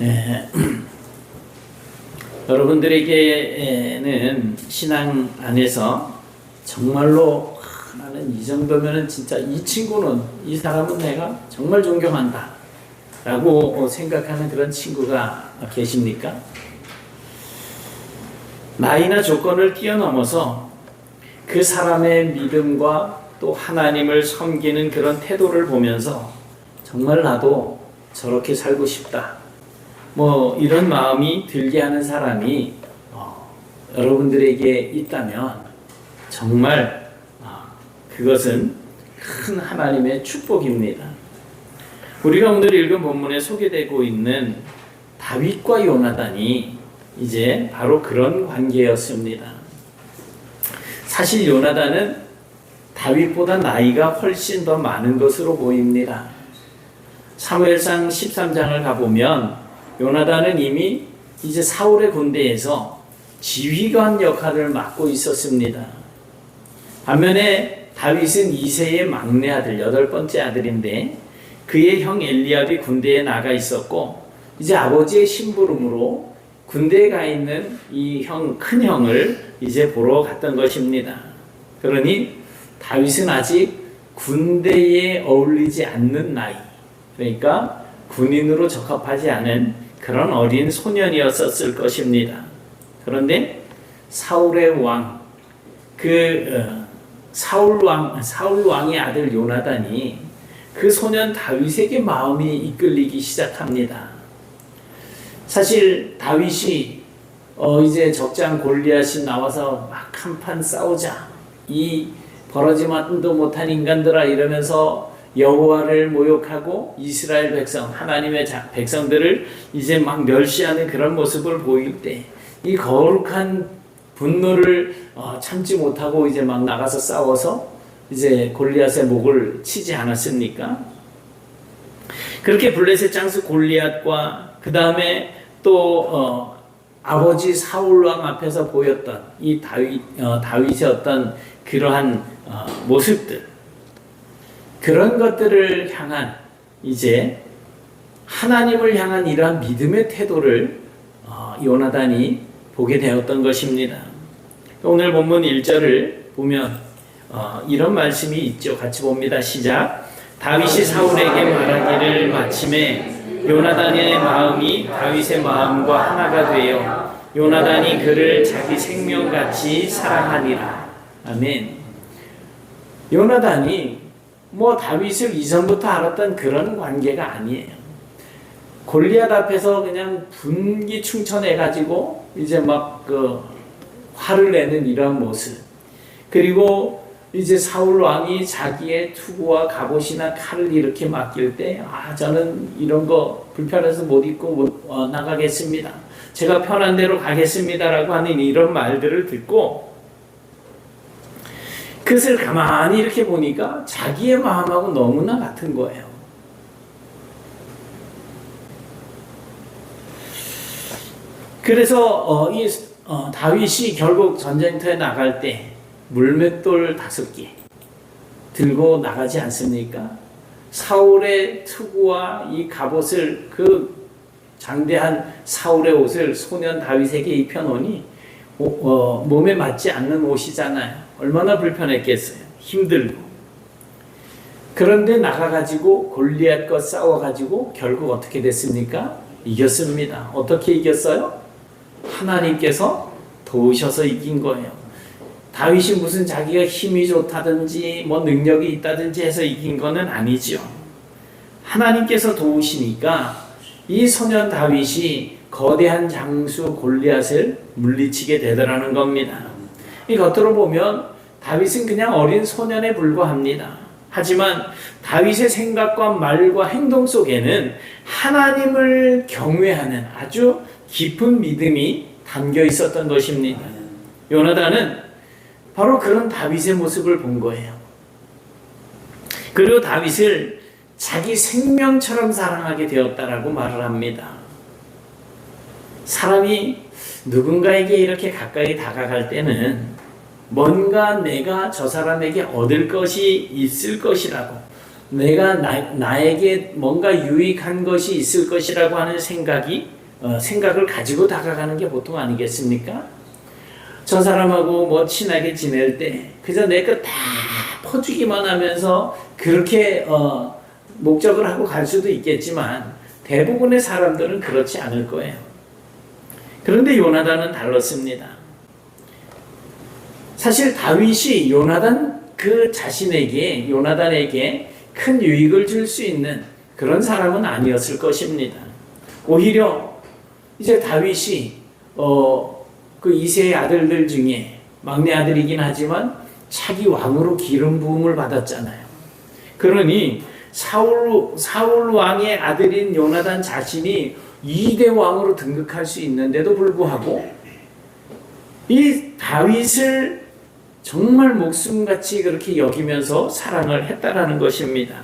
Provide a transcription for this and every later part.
에, 여러분들에게는 신앙 안에서 정말로 나는 이 정도면은 진짜 이 친구는, 이 사람은 내가 정말 존경한다 라고 생각하는 그런 친구가 계십니까? 나이나 조건을 뛰어넘어서 그 사람의 믿음과 또 하나님을 섬기는 그런 태도를 보면서 정말 나도 저렇게 살고 싶다, 이런 마음이 들게 하는 사람이 여러분들에게 있다면 정말 그것은 큰 하나님의 축복입니다. 우리가 오늘 읽은 본문에 소개되고 있는 다윗과 요나단이 이제 바로 그런 관계였습니다. 사실 요나단은 다윗보다 나이가 훨씬 더 많은 것으로 보입니다. 사무엘상 13장을 가보면 요나단은 이미 이제 사울의 군대에서 지휘관 역할을 맡고 있었습니다. 반면에 다윗은 이새의 막내 아들, 8번째 아들인데 그의 형 엘리압이 군대에 나가 있었고, 이제 아버지의 심부름으로 군대에 가 있는 이 큰 형을 이제 보러 갔던 것입니다. 그러니 다윗은 아직 군대에 어울리지 않는 나이, 그러니까 군인으로 적합하지 않은 그런 어린 소년이었을 것입니다. 그런데 사울의 왕, 사울 왕의 아들 요나단이 그 소년 다윗에게 마음이 이끌리기 시작합니다. 사실 다윗이 이제 적장 골리앗이 나와서 막 한판 싸우자, 이 벌어지만도 못한 인간들아 이러면서 여호와를 모욕하고 이스라엘 백성, 하나님의 백성들을 이제 막 멸시하는 그런 모습을 보일 때 이 거룩한 분노를 참지 못하고 이제 막 나가서 싸워서 이제 골리앗의 목을 치지 않았습니까? 그렇게 블레셋 장수 골리앗과 그 다음에 또 아버지 사울 왕 앞에서 보였던 이 다윗의 어떤 그러한 모습들, 그런 것들을 향한 이제 하나님을 향한 이러한 믿음의 태도를 요나단이 보게 되었던 것입니다. 오늘 본문 1절을 보면 이런 말씀이 있죠. 같이 봅니다. 시작. 다윗이 사울에게 말하기를 마침에 요나단의 마음이 다윗의 마음과 하나가 되어 요나단이 그를 자기 생명같이 사랑하니라. 아멘. 요나단이 다윗을 이전부터 알았던 그런 관계가 아니에요. 골리앗 앞에서 그냥 분기 충천해가지고 이제 막 화를 내는 이런 모습, 그리고 이제 사울 왕이 자기의 투구와 갑옷이나 칼을 이렇게 맡길 때 저는 이런 거 불편해서 못 입고 나가겠습니다, 제가 편한 대로 가겠습니다라고 하는 이런 말들을 듣고 그것을 가만히 이렇게 보니까 자기의 마음하고 너무나 같은 거예요. 그래서 다윗이 결국 전쟁터에 나갈 때 물맷돌 5개 들고 나가지 않습니까? 사울의 투구와 이 갑옷을, 그 장대한 사울의 옷을 소년 다윗에게 입혀놓으니 몸에 맞지 않는 옷이잖아요. 얼마나 불편했겠어요. 힘들고. 그런데 나가가지고 골리앗과 싸워가지고 결국 어떻게 됐습니까? 이겼습니다. 어떻게 이겼어요? 하나님께서 도우셔서 이긴 거예요. 다윗이 무슨 자기가 힘이 좋다든지 능력이 있다든지 해서 이긴 거는 아니죠. 하나님께서 도우시니까 이 소년 다윗이 거대한 장수 골리앗을 물리치게 되더라는 겁니다. 이 겉으로 보면 다윗은 그냥 어린 소년에 불과합니다. 하지만 다윗의 생각과 말과 행동 속에는 하나님을 경외하는 아주 깊은 믿음이 담겨 있었던 것입니다. 요나단은 바로 그런 다윗의 모습을 본 거예요. 그리고 다윗을 자기 생명처럼 사랑하게 되었다라고 말을 합니다. 사람이 누군가에게 이렇게 가까이 다가갈 때는 뭔가 내가 저 사람에게 얻을 것이 있을 것이라고, 나에게 뭔가 유익한 것이 있을 것이라고 하는 생각을 가지고 다가가는 게 보통 아니겠습니까? 저 사람하고 뭐 친하게 지낼 때 그저 내 거 다 퍼주기만 하면서 그렇게 목적을 하고 갈 수도 있겠지만 대부분의 사람들은 그렇지 않을 거예요. 그런데 요나단은 달랐습니다. 사실 다윗이 요나단에게 큰 유익을 줄 수 있는 그런 사람은 아니었을 것입니다. 오히려 이제 다윗이 그 이세의 아들들 중에 막내 아들이긴 하지만 차기 왕으로 기름 부음을 받았잖아요. 그러니 사울 왕의 아들인 요나단 자신이 2대 왕으로 등극할 수 있는데도 불구하고 이 다윗을 정말 목숨같이 그렇게 여기면서 사랑을 했다라는 것입니다.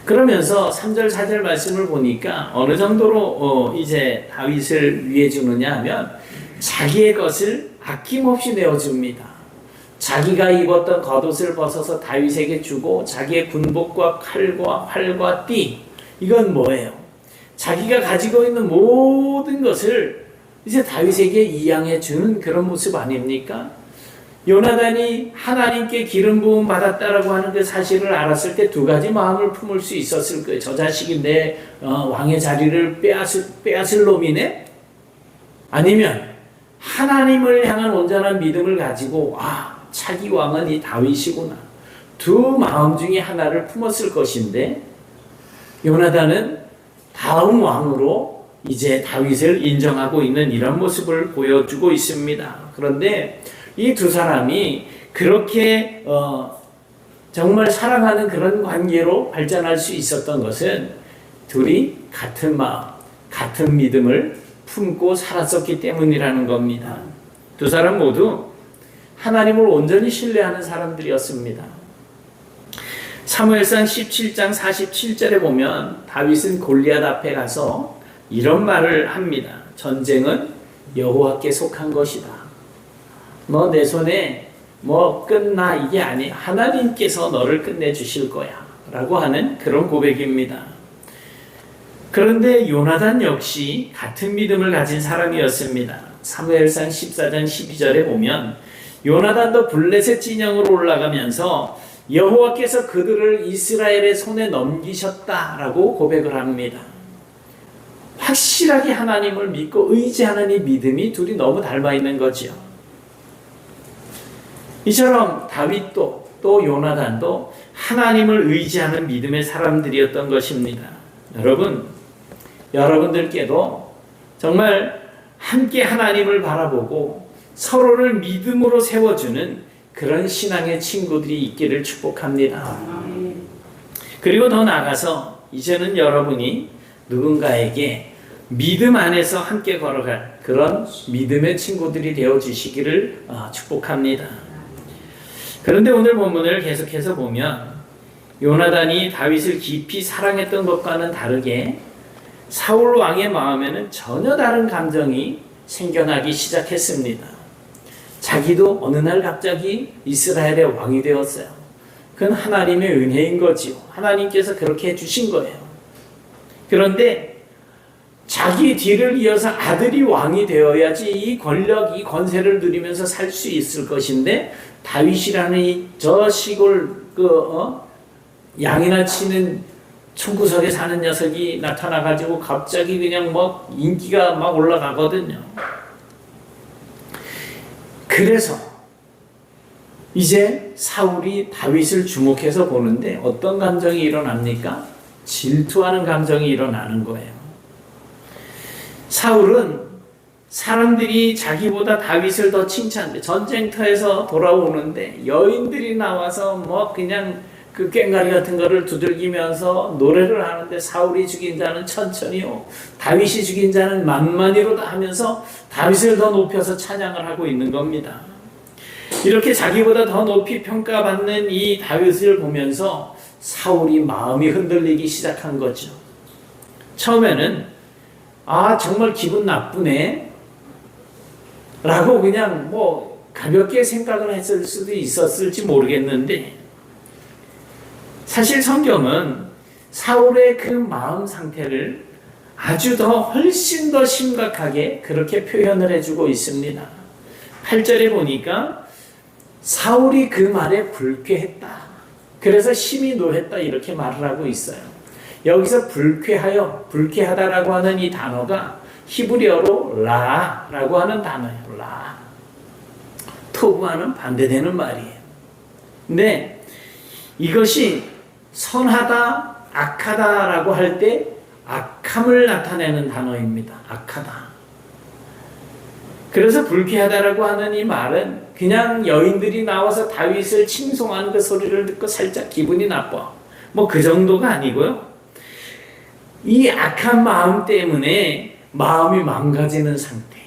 그러면서 3절 4절 말씀을 보니까 어느 정도로 이제 다윗을 위해 주느냐 하면 자기의 것을 아낌없이 내어줍니다. 자기가 입었던 겉옷을 벗어서 다윗에게 주고 자기의 군복과 칼과 활과 띠, 이건 뭐예요? 자기가 가지고 있는 모든 것을 이제 다윗에게 이양해 주는 그런 모습 아닙니까? 요나단이 하나님께 기름 부음 받았다라고 하는 그 사실을 알았을 때 두 가지 마음을 품을 수 있었을 거예요. 저 자식이 내 왕의 자리를 빼앗을 놈이네? 아니면 하나님을 향한 온전한 믿음을 가지고 차기 왕은 이 다윗이구나. 두 마음 중에 하나를 품었을 것인데 요나단은 다음 왕으로 이제 다윗을 인정하고 있는 이런 모습을 보여주고 있습니다. 그런데 이 두 사람이 그렇게 정말 사랑하는 그런 관계로 발전할 수 있었던 것은 둘이 같은 마음, 같은 믿음을 품고 살았었기 때문이라는 겁니다. 두 사람 모두 하나님을 온전히 신뢰하는 사람들이었습니다. 사무엘상 17장 47절에 보면 다윗은 골리앗 앞에 가서 이런 말을 합니다. 전쟁은 여호와께 속한 것이다. 너 내 손에 끝나 이게 아니야. 하나님께서 너를 끝내주실 거야 라고 하는 그런 고백입니다. 그런데 요나단 역시 같은 믿음을 가진 사람이었습니다. 사무엘상 14장 12절에 보면 요나단도 블레셋 진영으로 올라가면서 여호와께서 그들을 이스라엘의 손에 넘기셨다라고 고백을 합니다. 확실하게 하나님을 믿고 의지하는 이 믿음이 둘이 너무 닮아 있는 거죠. 이처럼 다윗도 또 요나단도 하나님을 의지하는 믿음의 사람들이었던 것입니다. 여러분들께도 정말 함께 하나님을 바라보고 서로를 믿음으로 세워주는 그런 신앙의 친구들이 있기를 축복합니다. 그리고 더 나아가서 이제는 여러분이 누군가에게 믿음 안에서 함께 걸어갈 그런 믿음의 친구들이 되어주시기를 축복합니다. 그런데 오늘 본문을 계속해서 보면 요나단이 다윗을 깊이 사랑했던 것과는 다르게 사울 왕의 마음에는 전혀 다른 감정이 생겨나기 시작했습니다. 자기도 어느 날 갑자기 이스라엘의 왕이 되었어요. 그건 하나님의 은혜인 거지요. 하나님께서 그렇게 해주신 거예요. 그런데 자기 뒤를 이어서 아들이 왕이 되어야지 이 권력, 이 권세를 누리면서 살 수 있을 것인데 다윗이라는 저 시골 양이나 치는 총구석에 사는 녀석이 나타나가지고 갑자기 그냥 인기가 막 올라가거든요. 그래서 이제 사울이 다윗을 주목해서 보는데 어떤 감정이 일어납니까? 질투하는 감정이 일어나는 거예요. 사울은 사람들이 자기보다 다윗을 더 칭찬해. 전쟁터에서 돌아오는데 여인들이 나와서 그냥 그 꽹과리 같은 거를 두들기면서 노래를 하는데 사울이 죽인 자는 천천히요, 다윗이 죽인 자는 만만히로다 하면서 다윗을 더 높여서 찬양을 하고 있는 겁니다. 이렇게 자기보다 더 높이 평가받는 이 다윗을 보면서 사울이 마음이 흔들리기 시작한 거죠. 처음에는 정말 기분 나쁘네 라고 그냥 가볍게 생각을 했을 수도 있었을지 모르겠는데 사실 성경은 사울의 그 마음 상태를 아주 훨씬 더 심각하게 그렇게 표현을 해주고 있습니다. 8절에 보니까 사울이 그 말에 불쾌했다. 그래서 심히 노했다 이렇게 말을 하고 있어요. 여기서 불쾌하다라고 하는 이 단어가 히브리어로 라라고 하는 단어예요. 라. 토부와는 반대되는 말이에요. 근데 이것이 선하다, 악하다라고 할 때 악함을 나타내는 단어입니다. 악하다. 그래서 불쾌하다라고 하는 이 말은 그냥 여인들이 나와서 다윗을 칭송하는 그 소리를 듣고 살짝 기분이 나빠. 뭐 그 정도가 아니고요. 이 악한 마음 때문에 마음이 망가지는 상태.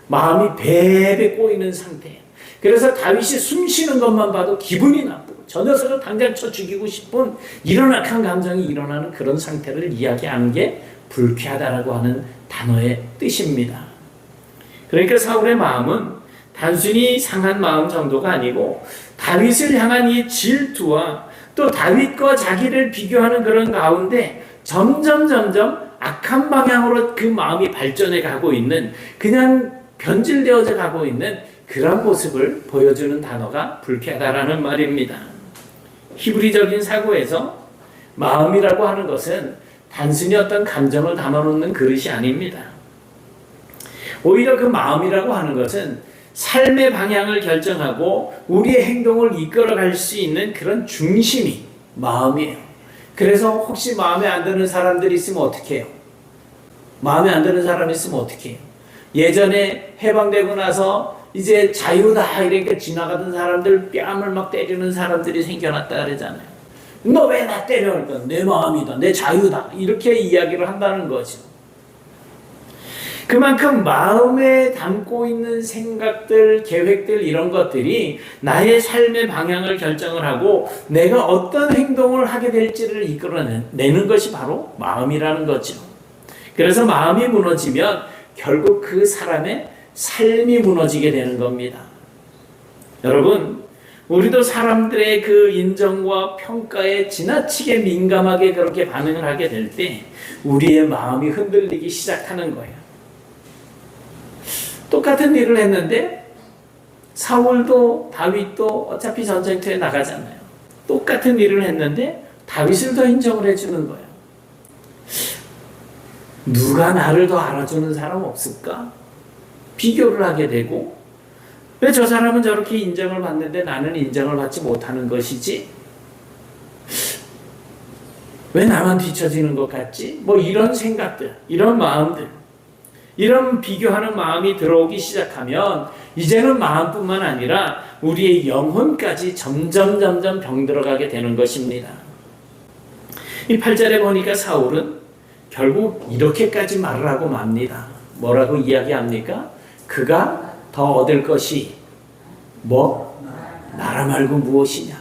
마음이 배배 꼬이는 상태. 그래서 다윗이 숨 쉬는 것만 봐도 기분이 나쁘고 저 녀석을 당장 쳐 죽이고 싶은 이런 악한 감정이 일어나는 그런 상태를 이야기하는 게 불쾌하다라고 하는 단어의 뜻입니다. 그러니까 사울의 마음은 단순히 상한 마음 정도가 아니고 다윗을 향한 이 질투와 또 다윗과 자기를 비교하는 그런 가운데 점점 악한 방향으로 그 마음이 발전해 가고 있는 그냥 변질되어져 가고 있는 그런 모습을 보여주는 단어가 불쾌하다라는 말입니다. 히브리적인 사고에서 마음이라고 하는 것은 단순히 어떤 감정을 담아놓는 그릇이 아닙니다. 오히려 그 마음이라고 하는 것은 삶의 방향을 결정하고 우리의 행동을 이끌어갈 수 있는 그런 중심이 마음이에요. 그래서 혹시 마음에 안 드는 사람들이 있으면 어떻게 해요? 마음에 안 드는 사람이 있으면 어떻게 해요? 예전에 해방되고 나서 이제 자유다 이렇게 지나가던 사람들 뺨을 막 때리는 사람들이 생겨났다 그러잖아요. 너 왜 나 때려? 그러니까 내 마음이다, 내 자유다 이렇게 이야기를 한다는 거죠. 그만큼 마음에 담고 있는 생각들, 계획들 이런 것들이 나의 삶의 방향을 결정을 하고 내가 어떤 행동을 하게 될지를 이끌어내는 것이 바로 마음이라는 거죠. 그래서 마음이 무너지면 결국 그 사람의 삶이 무너지게 되는 겁니다. 여러분, 우리도 사람들의 그 인정과 평가에 지나치게 민감하게 그렇게 반응을 하게 될 때 우리의 마음이 흔들리기 시작하는 거예요. 똑같은 일을 했는데 사울도 다윗도 어차피 전쟁터에 나가잖아요. 똑같은 일을 했는데 다윗을 더 인정을 해주는 거예요. 누가 나를 더 알아주는 사람 없을까? 비교를 하게 되고 왜 저 사람은 저렇게 인정을 받는데 나는 인정을 받지 못하는 것이지? 왜 나만 뒤처지는 것 같지? 뭐 이런 생각들, 이런 마음들, 이런 비교하는 마음이 들어오기 시작하면 이제는 마음뿐만 아니라 우리의 영혼까지 점점 병들어가게 되는 것입니다. 이 8절에 보니까 사울은 결국 이렇게까지 말을 하고 맙니다. 뭐라고 이야기합니까? 그가 더 얻을 것이 나라 말고 무엇이냐.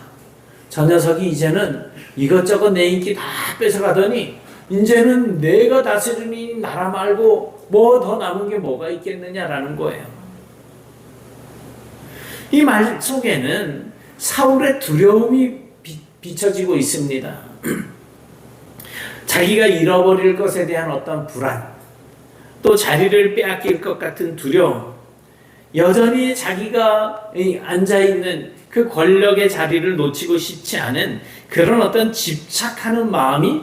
저 녀석이 이제는 이것저것 내 인기 다 뺏어가더니 이제는 내가 다스리는 나라 말고 뭐 더 남은 게 뭐가 있겠느냐라는 거예요. 이 말 속에는 사울의 두려움이 비춰지고 있습니다. 자기가 잃어버릴 것에 대한 어떤 불안, 또 자리를 빼앗길 것 같은 두려움, 여전히 자기가 앉아있는 그 권력의 자리를 놓치고 싶지 않은 그런 어떤 집착하는 마음이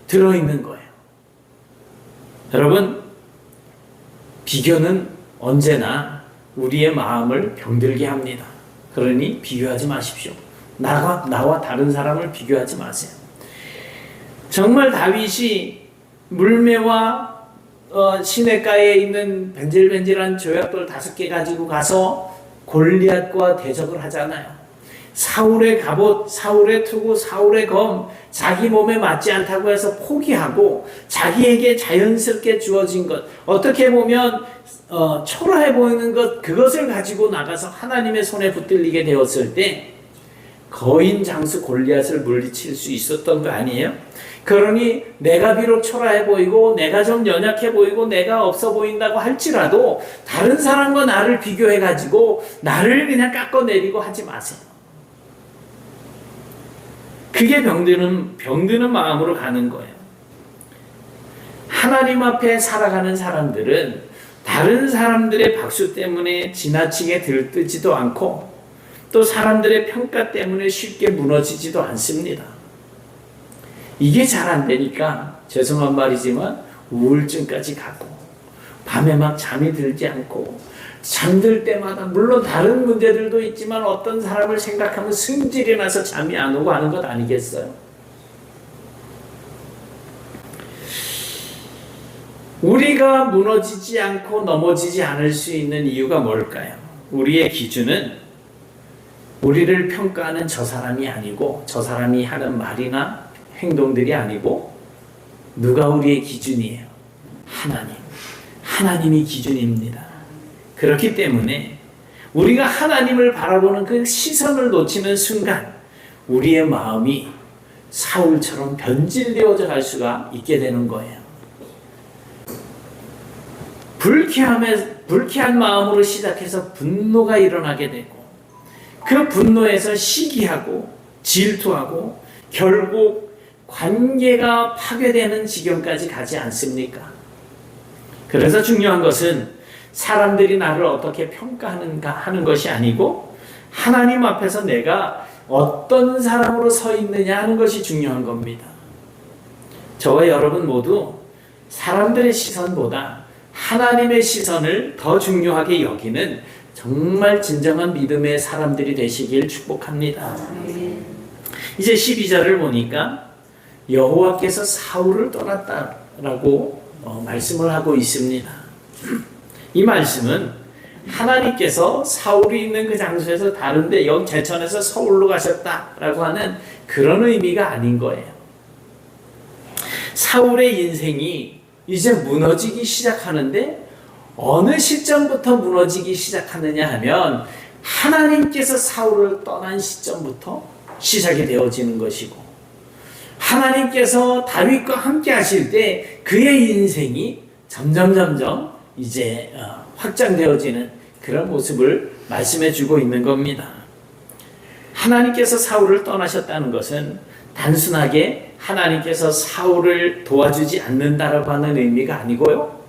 들어있는 거예요. 여러분, 비교는 언제나 우리의 마음을 병들게 합니다. 그러니 비교하지 마십시오. 나와 다른 사람을 비교하지 마세요. 정말 다윗이 물매와 시냇가에 있는 벤질벤질한 조약돌 5개 가지고 가서 골리앗과 대적을 하잖아요. 사울의 갑옷, 사울의 투구, 사울의 검, 자기 몸에 맞지 않다고 해서 포기하고 자기에게 자연스럽게 주어진 것, 어떻게 보면 초라해 보이는 것, 그것을 가지고 나가서 하나님의 손에 붙들리게 되었을 때 거인 장수 골리앗을 물리칠 수 있었던 거 아니에요? 그러니 내가 비록 초라해 보이고 내가 좀 연약해 보이고 내가 없어 보인다고 할지라도 다른 사람과 나를 비교해 가지고 나를 그냥 깎아내리고 하지 마세요. 그게 병드는 마음으로 가는 거예요. 하나님 앞에 살아가는 사람들은 다른 사람들의 박수 때문에 지나치게 들뜨지도 않고 또 사람들의 평가 때문에 쉽게 무너지지도 않습니다. 이게 잘 안 되니까 죄송한 말이지만 우울증까지 가고 밤에 막 잠이 들지 않고 잠들 때마다 물론 다른 문제들도 있지만 어떤 사람을 생각하면 승질이 나서 잠이 안 오고 하는 것 아니겠어요? 우리가 무너지지 않고 넘어지지 않을 수 있는 이유가 뭘까요? 우리의 기준은 우리를 평가하는 저 사람이 아니고 저 사람이 하는 말이나 행동들이 아니고 누가 우리의 기준이에요? 하나님. 하나님이 기준입니다. 그렇기 때문에 우리가 하나님을 바라보는 그 시선을 놓치는 순간 우리의 마음이 사울처럼 변질되어져 갈 수가 있게 되는 거예요. 불쾌한 마음으로 시작해서 분노가 일어나게 되고 그 분노에서 시기하고 질투하고 결국 관계가 파괴되는 지경까지 가지 않습니까? 그래서 중요한 것은 사람들이 나를 어떻게 평가하는가 하는 것이 아니고 하나님 앞에서 내가 어떤 사람으로 서 있느냐 하는 것이 중요한 겁니다. 저와 여러분 모두 사람들의 시선보다 하나님의 시선을 더 중요하게 여기는 정말 진정한 믿음의 사람들이 되시길 축복합니다. 이제 12절을 보니까 여호와께서 사울을 떠났다라고 말씀을 하고 있습니다. 이 말씀은 하나님께서 사울이 있는 그 장소에서 다른데 여기 제천에서 서울로 가셨다라고 하는 그런 의미가 아닌 거예요. 사울의 인생이 이제 무너지기 시작하는데 어느 시점부터 무너지기 시작하느냐 하면 하나님께서 사울을 떠난 시점부터 시작이 되어지는 것이고 하나님께서 다윗과 함께 하실 때 그의 인생이 점점 이제 확장되어지는 그런 모습을 말씀해 주고 있는 겁니다. 하나님께서 사울을 떠나셨다는 것은 단순하게 하나님께서 사울을 도와주지 않는다라고 하는 의미가 아니고요.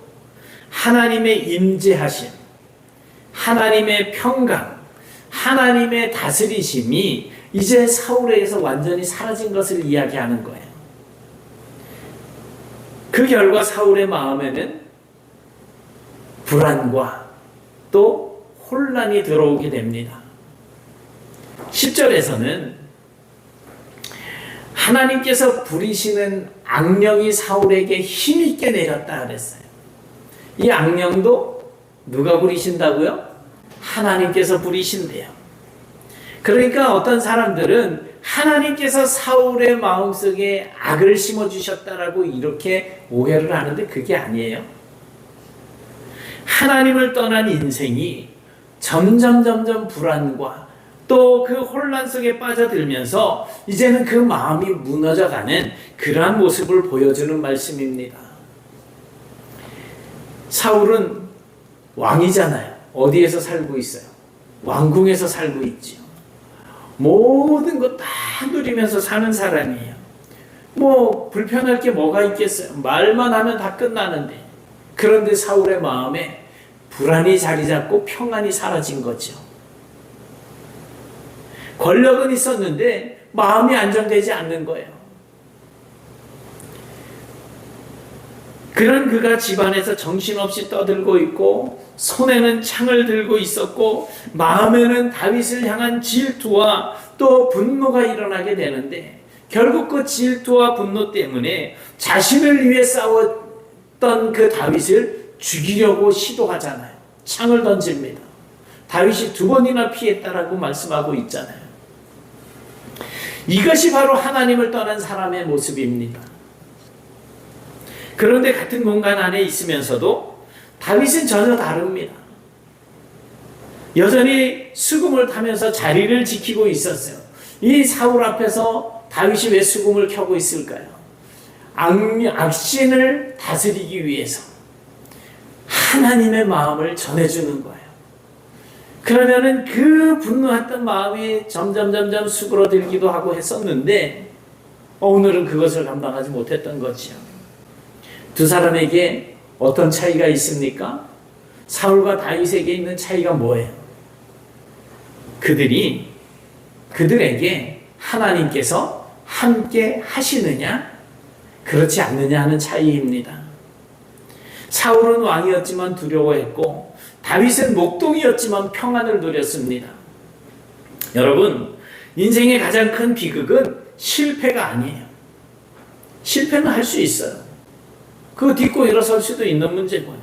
하나님의 임재하심, 하나님의 평강, 하나님의 다스리심이 이제 사울에게서 완전히 사라진 것을 이야기하는 거예요. 그 결과 사울의 마음에는 불안과 또 혼란이 들어오게 됩니다. 10절에서는 하나님께서 부리시는 악령이 사울에게 힘있게 내렸다 그랬어요. 이 악령도 누가 부리신다고요? 하나님께서 부리신대요. 그러니까 어떤 사람들은 하나님께서 사울의 마음속에 악을 심어주셨다라고 이렇게 오해를 하는데 그게 아니에요. 하나님을 떠난 인생이 점점 불안과 또 그 혼란 속에 빠져들면서 이제는 그 마음이 무너져가는 그러한 모습을 보여주는 말씀입니다. 사울은 왕이잖아요. 어디에서 살고 있어요? 왕궁에서 살고 있죠. 모든 것 다 누리면서 사는 사람이에요. 뭐 불편할 게 뭐가 있겠어요? 말만 하면 다 끝나는데. 그런데 사울의 마음에 불안이 자리 잡고 평안이 사라진 거죠. 권력은 있었는데 마음이 안정되지 않는 거예요. 그런 그가 집안에서 정신없이 떠들고 있고 손에는 창을 들고 있었고 마음에는 다윗을 향한 질투와 또 분노가 일어나게 되는데 결국 그 질투와 분노 때문에 자신을 위해 싸웠던 그 다윗을 죽이려고 시도하잖아요. 창을 던집니다. 다윗이 2번이나 피했다라고 말씀하고 있잖아요. 이것이 바로 하나님을 떠난 사람의 모습입니다. 그런데 같은 공간 안에 있으면서도 다윗은 전혀 다릅니다. 여전히 수금을 타면서 자리를 지키고 있었어요. 이 사울 앞에서 다윗이 왜 수금을 켜고 있을까요? 악신을 다스리기 위해서 하나님의 마음을 전해주는 거예요. 그러면은 그 분노했던 마음이 점점 수그러들기도 하고 했었는데 오늘은 그것을 감당하지 못했던 거지요. 두 사람에게 어떤 차이가 있습니까? 사울과 다윗에게 있는 차이가 뭐예요? 그들에게 하나님께서 함께 하시느냐, 그렇지 않느냐 하는 차이입니다. 사울은 왕이었지만 두려워했고, 다윗은 목동이었지만 평안을 누렸습니다. 여러분, 인생의 가장 큰 비극은 실패가 아니에요. 실패는 할 수 있어요. 그거 딛고 일어설 수도 있는 문제고요.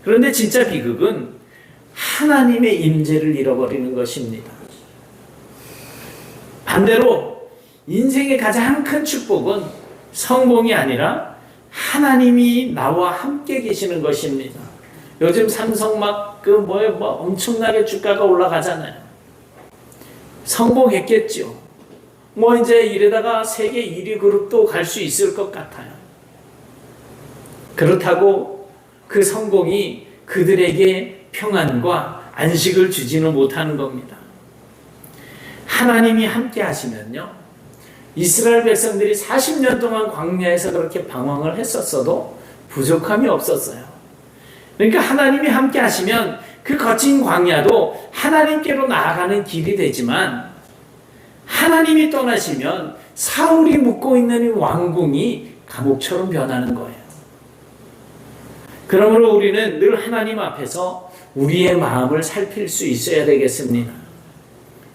그런데 진짜 비극은 하나님의 임재를 잃어버리는 것입니다. 반대로 인생의 가장 큰 축복은 성공이 아니라 하나님이 나와 함께 계시는 것입니다. 요즘 삼성 엄청나게 주가가 올라가잖아요. 성공했겠죠. 이제 이러다가 세계 1위 그룹도 갈 수 있을 것 같아요. 그렇다고 그 성공이 그들에게 평안과 안식을 주지는 못하는 겁니다. 하나님이 함께 하시면요, 이스라엘 백성들이 40년 동안 광야에서 그렇게 방황을 했었어도 부족함이 없었어요. 그러니까 하나님이 함께 하시면 그 거친 광야도 하나님께로 나아가는 길이 되지만, 하나님이 떠나시면 사울이 묵고 있는 이 왕궁이 감옥처럼 변하는 거예요. 그러므로 우리는 늘 하나님 앞에서 우리의 마음을 살필 수 있어야 되겠습니다.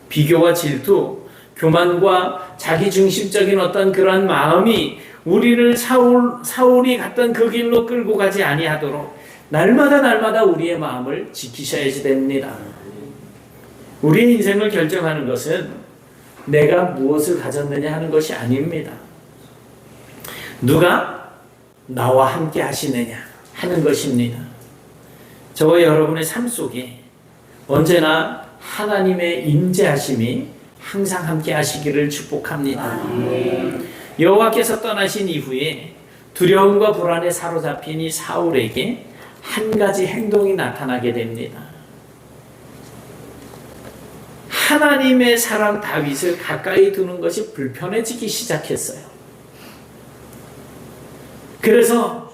비교와 질투, 교만과 자기중심적인 어떤 그러한 마음이 우리를 사울이 갔던 그 길로 끌고 가지 아니하도록 날마다 우리의 마음을 지키셔야지 됩니다. 우리의 인생을 결정하는 것은 내가 무엇을 가졌느냐 하는 것이 아닙니다. 누가 나와 함께 하시느냐 하는 것입니다. 저와 여러분의 삶 속에 언제나 하나님의 임재하심이 항상 함께 하시기를 축복합니다. 여호와께서 떠나신 이후에 두려움과 불안에 사로잡힌 이 사울에게 한 가지 행동이 나타나게 됩니다. 하나님의 사람 다윗을 가까이 두는 것이 불편해지기 시작했어요. 그래서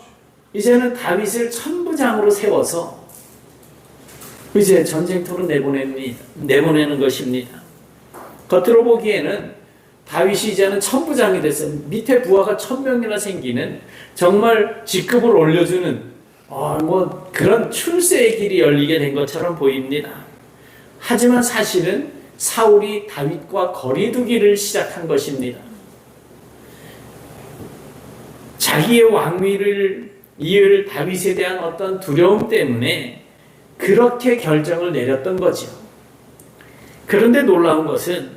이제는 다윗을 천부장으로 세워서 이제 전쟁터로 내보내는 것입니다. 겉으로 보기에는 다윗이 이제는 천부장이 됐어요. 밑에 부하가 1000명이나 생기는 정말 직급을 올려주는 그런 출세의 길이 열리게 된 것처럼 보입니다. 하지만 사실은 사울이 다윗과 거리두기를 시작한 것입니다. 자기의 왕위를 이을 다윗에 대한 어떤 두려움 때문에 그렇게 결정을 내렸던 거죠. 그런데 놀라운 것은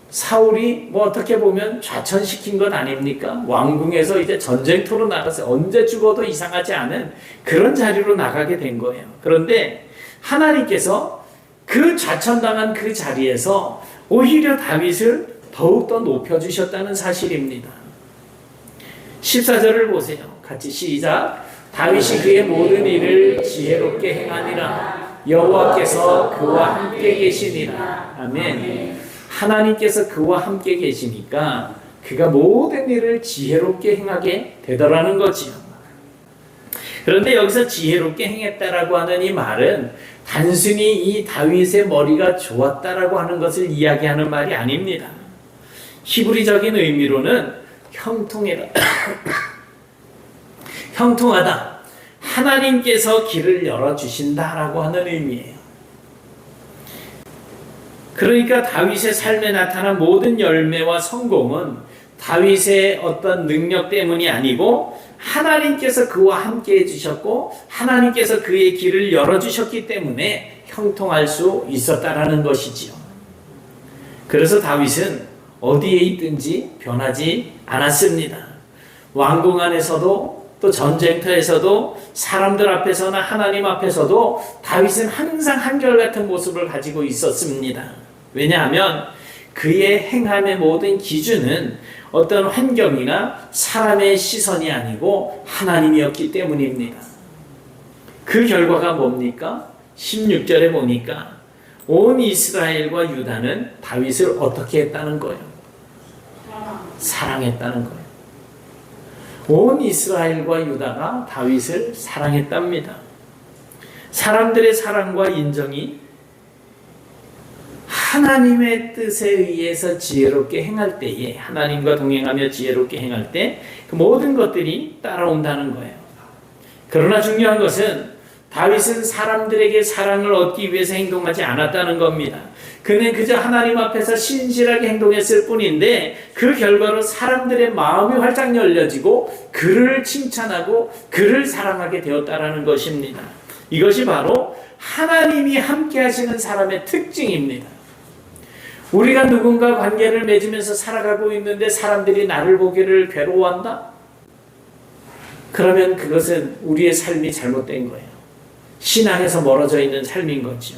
사울이 어떻게 보면 좌천시킨 것 아닙니까? 왕궁에서 이제 전쟁터로 나가서 언제 죽어도 이상하지 않은 그런 자리로 나가게 된 거예요. 그런데 하나님께서 그 좌천당한 그 자리에서 오히려 다윗을 더욱더 높여주셨다는 사실입니다. 14절을 보세요. 같이 시작. 다윗이 그의 모든 일을 지혜롭게 행하니라. 여호와께서 그와 함께 계시니라. 아멘. 하나님께서 그와 함께 계시니까 그가 모든 일을 지혜롭게 행하게 되더라는 거지요. 그런데 여기서 지혜롭게 행했다라고 하는 이 말은 단순히 이 다윗의 머리가 좋았다라고 하는 것을 이야기하는 말이 아닙니다. 히브리적인 의미로는 형통하다. 하나님께서 길을 열어주신다라고 하는 의미예요. 그러니까 다윗의 삶에 나타난 모든 열매와 성공은 다윗의 어떤 능력 때문이 아니고 하나님께서 그와 함께 해주셨고 하나님께서 그의 길을 열어주셨기 때문에 형통할 수 있었다라는 것이지요. 그래서 다윗은 어디에 있든지 변하지 않았습니다. 왕궁 안에서도 또 전쟁터에서도 사람들 앞에서나 하나님 앞에서도 다윗은 항상 한결같은 모습을 가지고 있었습니다. 왜냐하면 그의 행함의 모든 기준은 어떤 환경이나 사람의 시선이 아니고 하나님이었기 때문입니다. 그 결과가 뭡니까? 16절에 보니까 온 이스라엘과 유다는 다윗을 어떻게 했다는 거예요? 사랑했다는 거예요. 온 이스라엘과 유다가 다윗을 사랑했답니다. 사람들의 사랑과 인정이 하나님의 뜻에 의해서 지혜롭게 행할 때에, 하나님과 동행하며 지혜롭게 행할 때 그 모든 것들이 따라온다는 거예요. 그러나 중요한 것은 다윗은 사람들에게 사랑을 얻기 위해서 행동하지 않았다는 겁니다. 그는 그저 하나님 앞에서 신실하게 행동했을 뿐인데 그 결과로 사람들의 마음이 활짝 열려지고 그를 칭찬하고 그를 사랑하게 되었다라는 것입니다. 이것이 바로 하나님이 함께 하시는 사람의 특징입니다. 우리가 누군가 관계를 맺으면서 살아가고 있는데 사람들이 나를 보기를 괴로워한다? 그러면 그것은 우리의 삶이 잘못된 거예요. 신앙에서 멀어져 있는 삶인 거죠.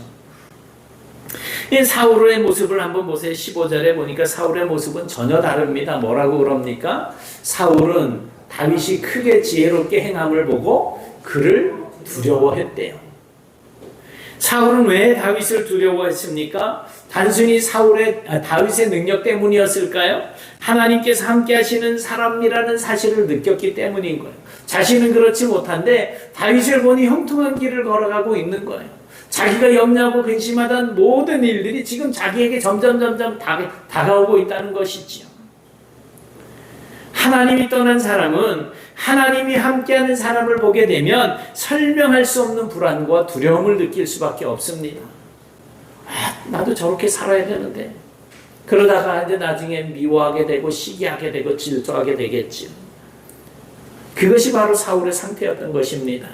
이 사울의 모습을 한번 보세요. 15절에 보니까 사울의 모습은 전혀 다릅니다. 뭐라고 그럽니까? 사울은 다윗이 크게 지혜롭게 행함을 보고 그를 두려워했대요. 사울은 왜 다윗을 두려워했습니까? 단순히 다윗의 능력 때문이었을까요? 하나님께서 함께 하시는 사람이라는 사실을 느꼈기 때문인 거예요. 자신은 그렇지 못한데 다윗을 보니 형통한 길을 걸어가고 있는 거예요. 자기가 염려하고 근심하던 모든 일들이 지금 자기에게 점점 다가오고 있다는 것이지요. 하나님이 떠난 사람은 하나님이 함께하는 사람을 보게 되면 설명할 수 없는 불안과 두려움을 느낄 수밖에 없습니다. 나도 저렇게 살아야 되는데, 그러다가 이제 나중에 미워하게 되고 시기하게 되고 질투하게 되겠지요. 그것이 바로 사울의 상태였던 것입니다.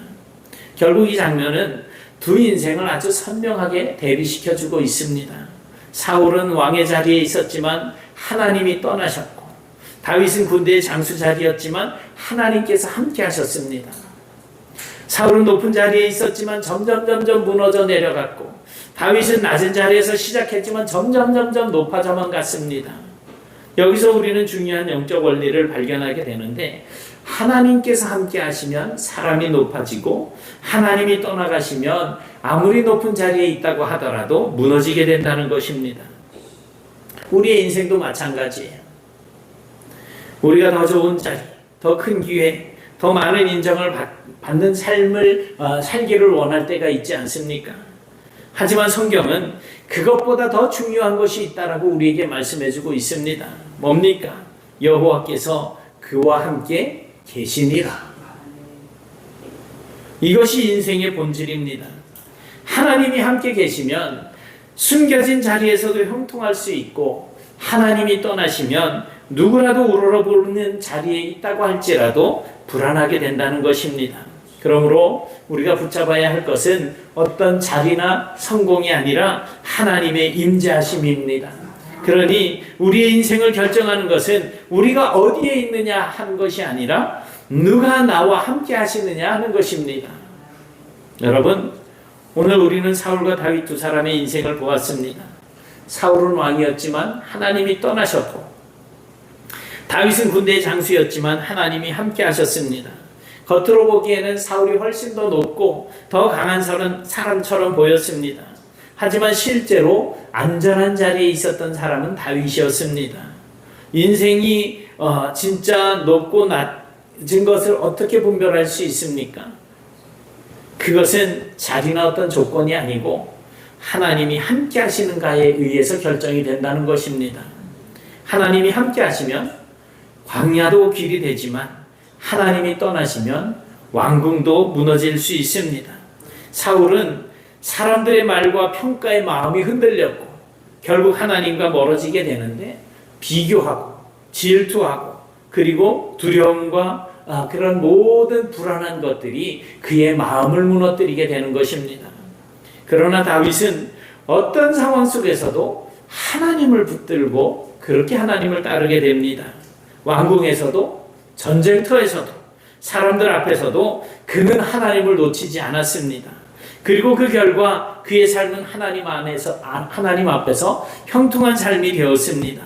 결국 이 장면은 두 인생을 아주 선명하게 대비시켜주고 있습니다. 사울은 왕의 자리에 있었지만 하나님이 떠나셨고, 다윗은 군대의 장수 자리였지만 하나님께서 함께 하셨습니다. 사울은 높은 자리에 있었지만 점점 무너져 내려갔고, 다윗은 낮은 자리에서 시작했지만 점점 높아져만 갔습니다. 여기서 우리는 중요한 영적 원리를 발견하게 되는데, 하나님께서 함께 하시면 사람이 높아지고 하나님이 떠나가시면 아무리 높은 자리에 있다고 하더라도 무너지게 된다는 것입니다. 우리의 인생도 마찬가지예요. 우리가 더 좋은 자리, 더 큰 기회, 더 많은 인정을 받는 삶을 살기를 원할 때가 있지 않습니까? 하지만 성경은 그것보다 더 중요한 것이 있다라고 우리에게 말씀해주고 있습니다. 뭡니까? 여호와께서 그와 함께 계시니라. 이것이 인생의 본질입니다. 하나님이 함께 계시면 숨겨진 자리에서도 형통할 수 있고, 하나님이 떠나시면 누구라도 우러러보는 자리에 있다고 할지라도 불안하게 된다는 것입니다. 그러므로 우리가 붙잡아야 할 것은 어떤 자리나 성공이 아니라 하나님의 임재하심입니다. 그러니 우리의 인생을 결정하는 것은 우리가 어디에 있느냐 하는 것이 아니라 누가 나와 함께 하시느냐 하는 것입니다. 여러분, 오늘 우리는 사울과 다윗 두 사람의 인생을 보았습니다. 사울은 왕이었지만 하나님이 떠나셨고, 다윗은 군대의 장수였지만 하나님이 함께 하셨습니다. 겉으로 보기에는 사울이 훨씬 더 높고 더 강한 사람처럼 보였습니다. 하지만 실제로 안전한 자리에 있었던 사람은 다윗이었습니다. 인생이 진짜 높고 낮은 것을 어떻게 분별할 수 있습니까? 그것은 자리나 어떤 조건이 아니고 하나님이 함께 하시는가에 의해서 결정이 된다는 것입니다. 하나님이 함께 하시면 광야도 길이 되지만 하나님이 떠나시면 왕궁도 무너질 수 있습니다. 사울은 사람들의 말과 평가에 마음이 흔들렸고 결국 하나님과 멀어지게 되는데, 비교하고 질투하고 그리고 두려움과 그런 모든 불안한 것들이 그의 마음을 무너뜨리게 되는 것입니다. 그러나 다윗은 어떤 상황 속에서도 하나님을 붙들고 그렇게 하나님을 따르게 됩니다. 왕궁에서도 전쟁터에서도 사람들 앞에서도 그는 하나님을 놓치지 않았습니다. 그리고 그 결과 그의 삶은 하나님 앞에서 형통한 삶이 되었습니다.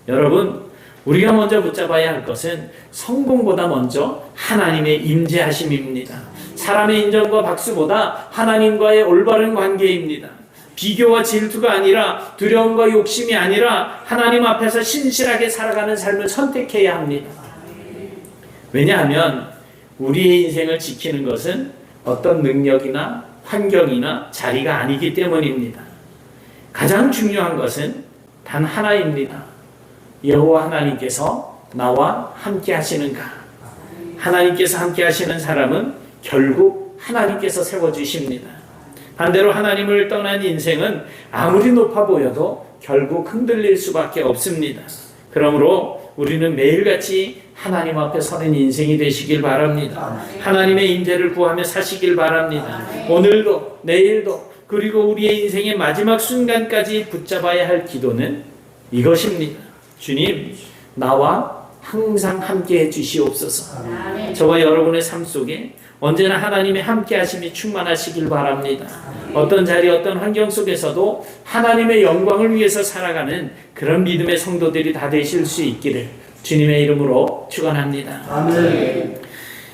여러분, 우리가 먼저 붙잡아야 할 것은 성공보다 먼저 하나님의 임재하심입니다. 사람의 인정과 박수보다 하나님과의 올바른 관계입니다. 비교와 질투가 아니라 두려움과 욕심이 아니라 하나님 앞에서 신실하게 살아가는 삶을 선택해야 합니다. 왜냐하면 우리의 인생을 지키는 것은 어떤 능력이나 환경이나 자리가 아니기 때문입니다. 가장 중요한 것은 단 하나입니다. 여호와 하나님께서 나와 함께 하시는가? 하나님께서 함께 하시는 사람은 결국 하나님께서 세워주십니다. 반대로 하나님을 떠난 인생은 아무리 높아 보여도 결국 흔들릴 수밖에 없습니다. 그러므로 우리는 매일같이 하나님 앞에 서는 인생이 되시길 바랍니다. 하나님의 임재를 구하며 사시길 바랍니다. 오늘도 내일도 그리고 우리의 인생의 마지막 순간까지 붙잡아야 할 기도는 이것입니다. 주님, 나와 항상 함께해 주시옵소서. 저와 여러분의 삶 속에 언제나 하나님의 함께 하심이 충만하시길 바랍니다. 어떤 자리 어떤 환경 속에서도 하나님의 영광을 위해서 살아가는 그런 믿음의 성도들이 다 되실 수 있기를 주님의 이름으로 축원합니다. 아멘.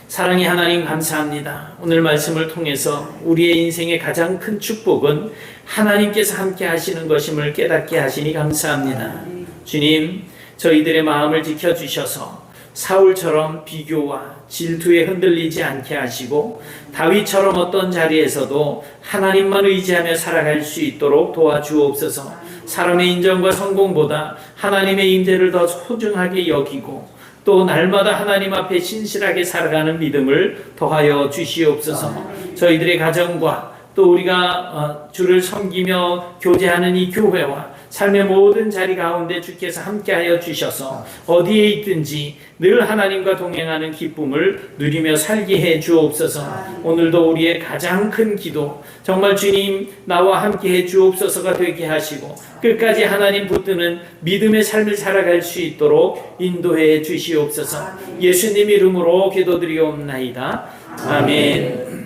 사랑의 하나님 감사합니다. 오늘 말씀을 통해서 우리의 인생의 가장 큰 축복은 하나님께서 함께 하시는 것임을 깨닫게 하시니 감사합니다. 주님, 저희들의 마음을 지켜주셔서 사울처럼 비교와 질투에 흔들리지 않게 하시고 다윗처럼 어떤 자리에서도 하나님만 의지하며 살아갈 수 있도록 도와주옵소서. 사람의 인정과 성공보다 하나님의 임재를 더 소중하게 여기고 또 날마다 하나님 앞에 신실하게 살아가는 믿음을 더하여 주시옵소서. 저희들의 가정과 또 우리가 주를 섬기며 교제하는 이 교회와 삶의 모든 자리 가운데 주께서 함께하여 주셔서 어디에 있든지 늘 하나님과 동행하는 기쁨을 누리며 살게 해 주옵소서. 오늘도 우리의 가장 큰 기도 정말 주님 나와 함께 해 주옵소서가 되게 하시고 끝까지 하나님 붙드는 믿음의 삶을 살아갈 수 있도록 인도해 주시옵소서. 예수님 이름으로 기도드리옵나이다. 아멘.